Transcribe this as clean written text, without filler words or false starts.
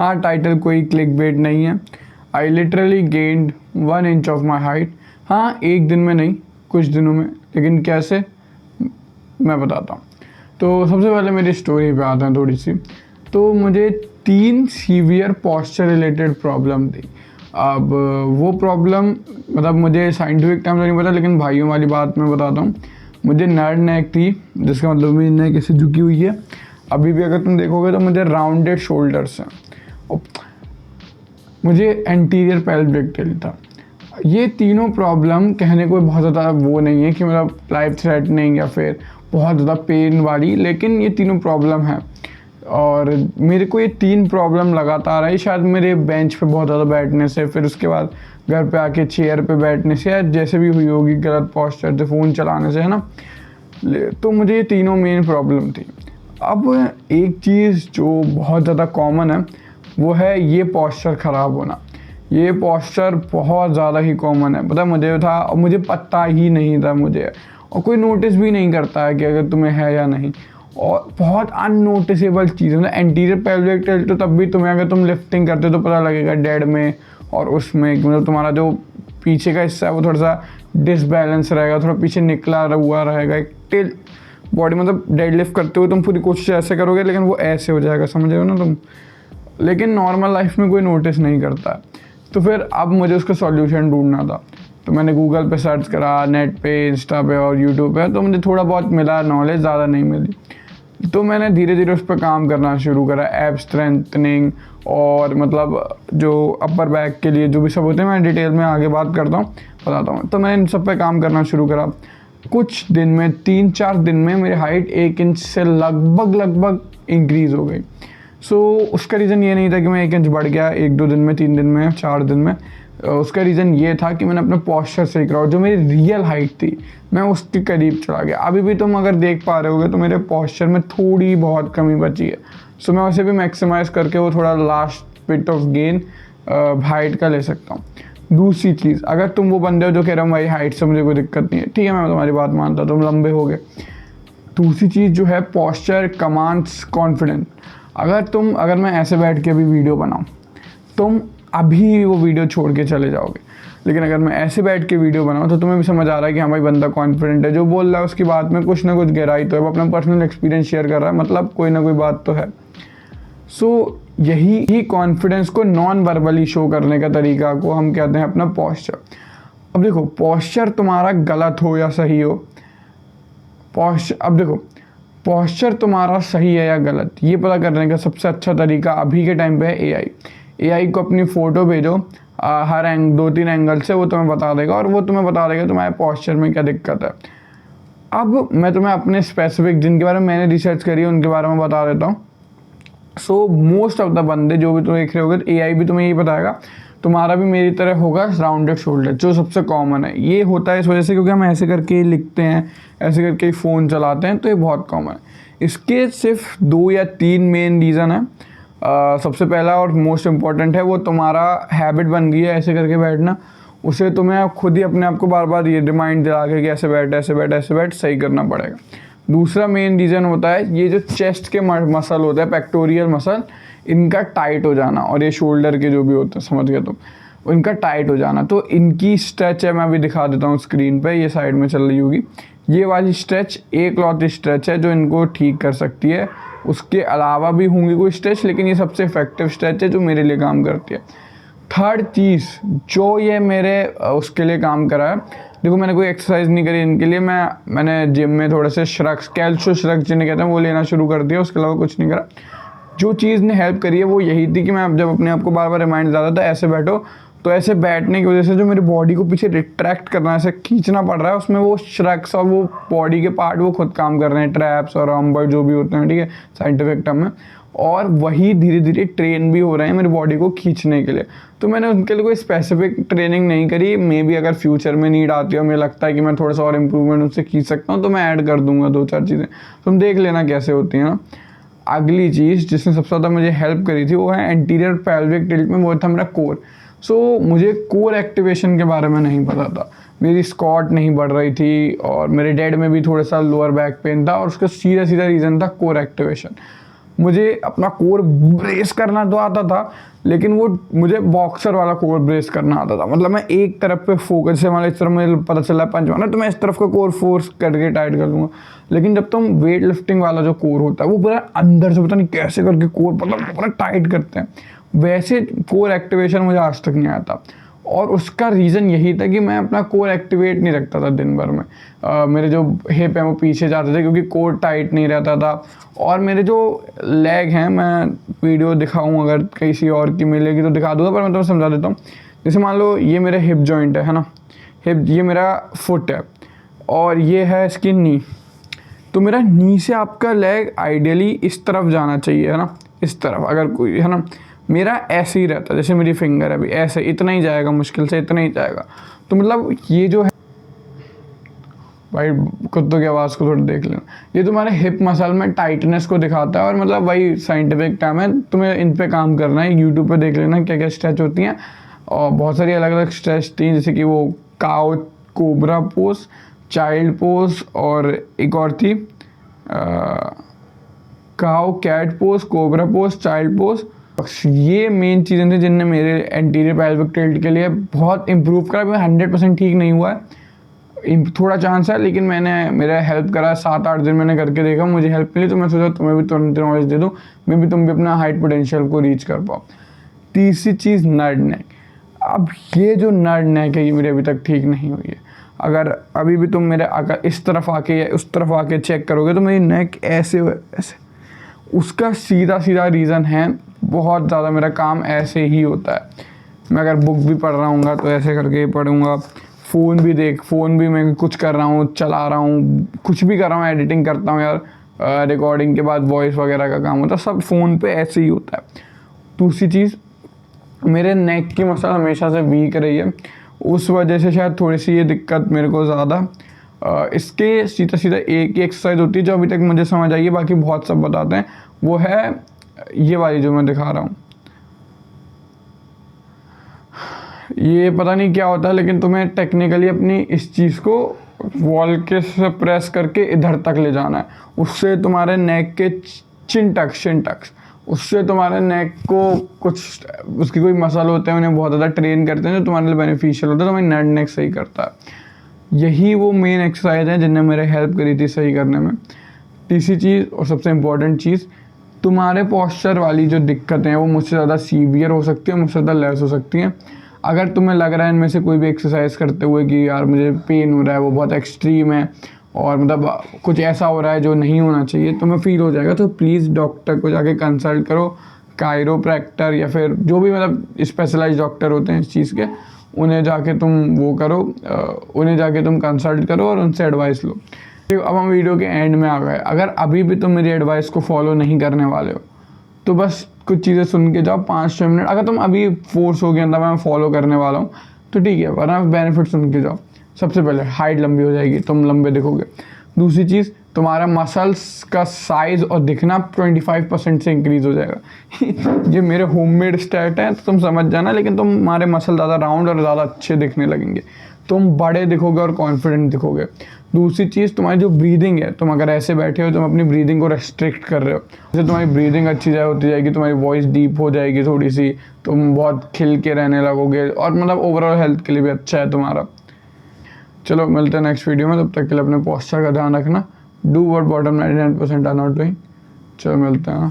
हाँ, टाइटल कोई click bait नहीं है। I literally gained 1 inch of my height. हाँ, एक दिन में नहीं, कुछ दिनों में। लेकिन कैसे, मैं बताता हूँ। तो सबसे पहले मेरी स्टोरी पे आते हैं थोड़ी सी। तो मुझे 3 सीवियर पॉस्चर रिलेटेड प्रॉब्लम थी। अब वो प्रॉब्लम, मतलब मुझे साइंटिफिक टर्म तो नहीं पता, लेकिन भाइयों वाली बात मैं बताता हूँ। मुझे नर्ड नेक थी, जिसका मतलब मेरी नेक ऐसे झुकी हुई है। अभी भी अगर तुम देखोगे तो मुझे राउंडेड शोल्डर्स हैं। और मुझे एंटीरियर पेल्विक टिल्ट था। ये तीनों प्रॉब्लम कहने को बहुत ज़्यादा वो नहीं है कि मतलब लाइफ थ्रेटनिंग या फिर बहुत ज़्यादा पेन वाली, लेकिन ये तीनों प्रॉब्लम है। और मेरे को ये 3 प्रॉब्लम लगातार आई। शायद मेरे बेंच पे बहुत ज़्यादा बैठने से, फिर उसके बाद घर पे आके चेयर पे बैठने से, या जैसे भी हुई होगी गलत पॉस्चर से, फ़ोन चलाने से, है ना। तो मुझे ये तीनों मेन प्रॉब्लम थी। अब एक चीज़ जो बहुत ज़्यादा कॉमन है वो है ये पॉस्चर ख़राब होना। ये पॉस्चर बहुत ज़्यादा ही कॉमन है। पता मुझे था, और मुझे पता ही नहीं था मुझे, और कोई नोटिस भी नहीं करता है कि अगर तुम्हें है या नहीं। और बहुत अननोटिसेबल चीज़ है। एंटीरियर पेल्विक टिल्ट तो तब भी तुम्हें, अगर तुम लिफ्टिंग करते हो तो पता लगेगा डेड में और उसमें, मतलब तुम्हारा जो पीछे का हिस्सा है वो थोड़ा सा डिसबैलेंस रहेगा, थोड़ा पीछे निकला हुआ रहेगा। एक टिल बॉडी, मतलब डेड लिफ्ट करते हुए तुम पूरी कोशिश ऐसे करोगे, लेकिन वो ऐसे हो जाएगा, समझ रहे हो ना तुम। लेकिन नॉर्मल लाइफ में कोई नोटिस नहीं करता है। तो फिर अब मुझे उसका सॉल्यूशन ढूंढना था। तो मैंने गूगल पे सर्च करा, नेट पे, इंस्टा पे और यूट्यूब पे। तो मुझे थोड़ा बहुत मिला नॉलेज, ज़्यादा नहीं मिली। तो मैंने धीरे धीरे उस पर काम करना शुरू करा। एब स्ट्रेंथनिंग, और मतलब जो अपर बैक के लिए जो भी सब होते हैं, मैं डिटेल में आगे बात करता हूँ, बताता हूँ। तो मैंने इन सब पे काम करना शुरू करा। कुछ दिन में, 3-4 दिन में मेरी हाइट 1 इंच से लगभग इंक्रीज़ हो गई। उसका रीज़न ये नहीं था कि मैं 1 इंच बढ़ गया 1-2 दिन में, 3 दिन में, 4 दिन में। उसका रीज़न ये था कि मैंने अपने पॉस्चर सही करा, और जो मेरी रियल हाइट थी मैं उसके करीब चला गया। अभी भी तुम अगर देख पा रहे होगे तो मेरे पॉस्चर में थोड़ी बहुत कमी बची है। मैं उसे भी मैक्सिमाइज़ करके वो थोड़ा last bit of gain height का ले सकता हूँ। दूसरी चीज़, अगर तुम वो बंदे हो जो कह रहे हो भाई हाइट से मुझे कोई दिक्कत नहीं है, ठीक है, मैं तुम्हारी बात मानता, तुम लंबे हो गए। दूसरी चीज़ जो है, पॉस्चर कमांड्स कॉन्फिडेंस। अगर मैं ऐसे बैठ के अभी वीडियो बनाऊँ, तुम अभी वो वीडियो छोड़ के चले जाओगे। लेकिन अगर मैं ऐसे बैठ के वीडियो बनाऊँ तो तुम्हें भी समझ आ रहा है कि हाँ भाई बंदा कॉन्फिडेंट है, जो बोल रहा है उसकी बात में कुछ ना कुछ गहराई तो है, वो अपना पर्सनल एक्सपीरियंस शेयर कर रहा है, मतलब कोई ना कोई बात तो है। यही ही कॉन्फिडेंस को नॉन वर्बली शो करने का तरीका को हम कहते हैं अपना पॉस्चर। अब देखो, पॉस्चर तुम्हारा गलत हो या सही हो, अब देखो, पॉस्चर तुम्हारा सही है या गलत, ये पता करने का सबसे अच्छा तरीका अभी के टाइम पे है एआई को अपनी फ़ोटो भेजो, हर 2-3 एंगल से, वो तुम्हें बता देगा, और वो तुम्हें बता देगा तुम्हारे पॉस्चर में क्या दिक्कत है। अब मैं तुम्हें अपने स्पेसिफिक, जिनके बारे में मैंने रिसर्च करी है, उनके बारे में बता देता हूँ। मोस्ट ऑफ द बंदे जो भी तुम देख रहे होगे, एआई भी तुम्हें यही बताएगा, तुम्हारा भी मेरी तरह होगा राउंडेड शोल्डर, जो सबसे कॉमन है। ये होता है इस वजह से क्योंकि हम ऐसे करके ही लिखते हैं, ऐसे करके ही फ़ोन चलाते हैं, तो ये बहुत कॉमन है। इसके सिर्फ 2 या 3 मेन रीज़न है। सबसे पहला और मोस्ट इम्पॉर्टेंट है, वो तुम्हारा हैबिट बन गई है ऐसे करके बैठना, उसे तुम्हें खुद ही अपने आप को बार बार ये रिमाइंड दिला के कि ऐसे बैठ, ऐसे बैठ, ऐसे बैठ, सही करना पड़ेगा। दूसरा मेन रीज़न होता है ये जो चेस्ट के मसल होता है, पेक्टोरियल मसल, इनका टाइट हो जाना, और ये शोल्डर के जो भी होते हैं, समझ गए तुम, इनका टाइट हो जाना। तो इनकी स्ट्रेच है, मैं अभी दिखा देता हूँ स्क्रीन पे, ये साइड में चल रही होगी। ये वाली स्ट्रेच एक लौती स्ट्रेच है जो इनको ठीक कर सकती है। उसके अलावा भी होंगी कोई स्ट्रेच, लेकिन ये सबसे इफेक्टिव स्ट्रेच है जो मेरे लिए काम करती है। थर्ड चीज़ जो ये मेरे उसके लिए काम करा है, देखो मैंने कोई एक्सरसाइज नहीं करी इनके लिए, मैंने जिम में थोड़े से श्रग्स, कैल्शो श्रग्स जिन्हें कहते हैं, वो लेना शुरू कर दिया, उसके अलावा कुछ नहीं करा। जो चीज़ ने हेल्प करी है वो यही थी कि मैं जब अपने आप को बार बार रिमाइंड ज़्यादा था ऐसे बैठो, तो ऐसे बैठने की वजह से जो मेरी बॉडी को पीछे रिट्रैक्ट करना, ऐसे खींचना पड़ रहा है, उसमें वो श्रग्स और वो बॉडी के पार्ट वो खुद काम कर रहे हैं, ट्रैप्स और अम्बर जो भी होते हैं, ठीक है, साइंटिफिक टर्म में, और वही धीरे धीरे ट्रेन भी हो रहे हैं मेरी बॉडी को खींचने के लिए। तो मैंने उनके लिए कोई स्पेसिफिक ट्रेनिंग नहीं करी। मे बी अगर फ्यूचर में नीड आती है, मुझे लगता है कि मैं थोड़ा सा और इम्प्रूवमेंट उनसे खींच सकता हूँ, तो मैं ऐड कर दूंगा 2-4 चीज़ें, तुम देख लेना कैसे होती हैं ना। अगली चीज़ जिसने सबसे ज़्यादा मुझे हेल्प करी थी वो है एंटीरियर पेल्विक टिल्ट में, वो था मेरा कोर। मुझे कोर एक्टिवेशन के बारे में नहीं पता था, मेरी स्क्वाट नहीं बढ़ रही थी, और मेरे डेड में भी थोड़ा सा लोअर बैक पेन था, और उसका सीधा सीधा रीज़न था कोर एक्टिवेशन। मुझे अपना कोर ब्रेस करना तो आता था, लेकिन वो मुझे बॉक्सर वाला कोर ब्रेस करना आता था। मतलब मैं एक तरफ पे फोकस से, मतलब इस तरफ मुझे पता चला पंच मारना तो मैं इस तरफ का कोर फोर्स करके टाइट कर लूँगा। लेकिन जब तुम वेट लिफ्टिंग वाला जो कोर होता है वो पूरा अंदर से पता नहीं कैसे करके कोर पूरा टाइट करते हैं, वैसे कोर एक्टिवेशन मुझे आज तक नहीं आया था। और उसका रीज़न यही था कि मैं अपना कोर एक्टिवेट नहीं रखता था दिन भर में। मेरे जो हिप है वो पीछे जाते थे क्योंकि कोर टाइट नहीं रहता था। और मेरे जो लेग हैं, मैं वीडियो दिखाऊँ अगर किसी और की मिलेगी तो दिखा दूँगा, पर मैं तुम्हें समझा देता हूँ। जैसे मान लो ये मेरा हिप जॉइंट है ना, हिप, ये मेरा फुट है और ये है इसकी नी। तो मेरा नी से आपका लेग आइडियली इस तरफ जाना चाहिए, है ना, इस तरफ अगर कोई, है ना। मेरा ऐसे ही रहता है, जैसे मेरी फिंगर है अभी ऐसे, इतना ही जाएगा, मुश्किल से इतना ही जाएगा। तो मतलब ये जो है भाई, कुत्तों की आवाज़ को थोड़ा देख लेना, ये तुम्हारे हिप मसल में टाइटनेस को दिखाता है। और मतलब वही साइंटिफिक टर्म है, तुम्हें इन पे काम करना है। यूट्यूब पे देख लेना क्या क्या स्ट्रेच होती हैं, और बहुत सारी अलग अलग स्ट्रेच थी, जैसे कि वो cow cobra pose, child pose, और एक और थी cow cat pose, cobra pose, child pose. ये मेन चीज़ें थी जिनने मेरे एंटीरियर पेल्विक टिल्ट के लिए बहुत इंप्रूव करा। मैं 100% ठीक नहीं हुआ है, थोड़ा चांस है, लेकिन मैंने मेरा हेल्प करा। 7-8 दिन मैंने करके देखा, मुझे हेल्प मिली, तो मैं सोचा तुम्हें भी तुरंत नॉलेज दे दूँ, मैं भी तुम भी अपना हाइट पोटेंशियल को रीच कर पाओ। तीसरी चीज़ नर्ड नेक। अब ये जो नर्ड नेक है ये मेरी अभी तक ठीक नहीं हुई है। अगर अभी भी तुम मेरे अगर इस तरफ आके या उस तरफ आके चेक करोगे तो मेरी नेक ऐसे ऐसे, उसका सीधा सीधा रीज़न है, बहुत ज़्यादा मेरा काम ऐसे ही होता है। मैं अगर बुक भी पढ़ रहा हूँ तो ऐसे करके पढ़ूँगा, फ़ोन भी मैं कुछ कर रहा हूँ, चला रहा हूँ, कुछ भी कर रहा हूँ, एडिटिंग करता हूँ यार, रिकॉर्डिंग के बाद वॉइस वगैरह का काम होता है, सब फ़ोन पे ऐसे ही होता है। दूसरी चीज़, मेरे नेक की मसल हमेशा से वीक रही है, उस वजह से शायद थोड़ी सी ये दिक्कत मेरे को ज़्यादा। इसके सीधा सीधा एक ही एक्सरसाइज होती है जो अभी तक मुझे समझ आई है, बाकी बहुत सब बताते हैं, वो है ये वाली जो मैं दिखा रहा हूँ। ये पता नहीं क्या होता है, लेकिन तुम्हें टेक्निकली अपनी इस चीज़ को वॉल के से प्रेस करके इधर तक ले जाना है, उससे तुम्हारे नेक के चिन टक्स, उससे तुम्हारे नेक को कुछ उसकी कोई मसल होते हैं उन्हें बहुत ज़्यादा ट्रेन करते हैं जो तुम्हारे लिए बेनिफिशियल होता है, तो तुम्हारी नर्ड नेक सही करता है। यही वो मेन एक्सरसाइज है जिनने मेरे हेल्प करी थी सही करने में। तीसरी चीज़ और सबसे इम्पोर्टेंट चीज़, तुम्हारे पॉस्चर वाली जो दिक्कतें हैं वो मुझसे ज़्यादा सीवियर हो सकती है, मुझसे ज़्यादा लेस हो सकती हैं। अगर तुम्हें लग रहा है इनमें से कोई भी एक्सरसाइज करते हुए कि यार मुझे पेन हो रहा है, वो बहुत एक्सट्रीम है और मतलब कुछ ऐसा हो रहा है जो नहीं होना चाहिए, तुम्हें फील हो जाएगा, तो प्लीज़ डॉक्टर को जाके कंसल्ट करो, कायरोप्रैक्टर या फिर जो भी मतलब स्पेशलाइज डॉक्टर होते हैं इस चीज़ के, उन्हें जाके तुम वो करो, उन्हें जाके तुम कंसल्ट करो और उनसे एडवाइस लो। अब हम वीडियो के एंड में आ गए। अगर अभी भी तुम मेरी एडवाइस को फॉलो नहीं करने वाले हो तो बस कुछ चीज़ें सुन के जाओ 5-6 मिनट। अगर तुम अभी फोर्स हो गया था मैं फॉलो करने वाला हूँ तो ठीक है, वरना बेनिफिट सुन के जाओ। सबसे पहले हाइट लंबी हो जाएगी, तुम लंबे दिखोगे। दूसरी चीज़, तुम्हारा मसल्स का साइज़ और दिखना 25% से इंक्रीज़ हो जाएगा। ये मेरे होममेड स्टैट हैं तो तुम समझ जाना, लेकिन तुम्हारे मसल ज़्यादा राउंड और ज़्यादा अच्छे दिखने लगेंगे, तुम बड़े दिखोगे और कॉन्फिडेंट दिखोगे। दूसरी चीज़, तुम्हारी जो ब्रीदिंग है, तुम अगर ऐसे बैठे हो तुम अपनी ब्रीदिंग को रेस्ट्रिक्ट कर रहे हो, जैसे तुम्हारी ब्रीदिंग अच्छी होती जाएगी, तुम्हारी वॉइस डीप हो जाएगी थोड़ी सी, तुम बहुत खिल के रहने लगोगे और मतलब ओवरऑल हेल्थ के लिए भी अच्छा है तुम्हारा। चलो मिलते हैं नेक्स्ट वीडियो में, तब तक के लिए अपने पोस्चर का ध्यान रखना। Do what bottom 99% are not doing. चलो मिलते हैं।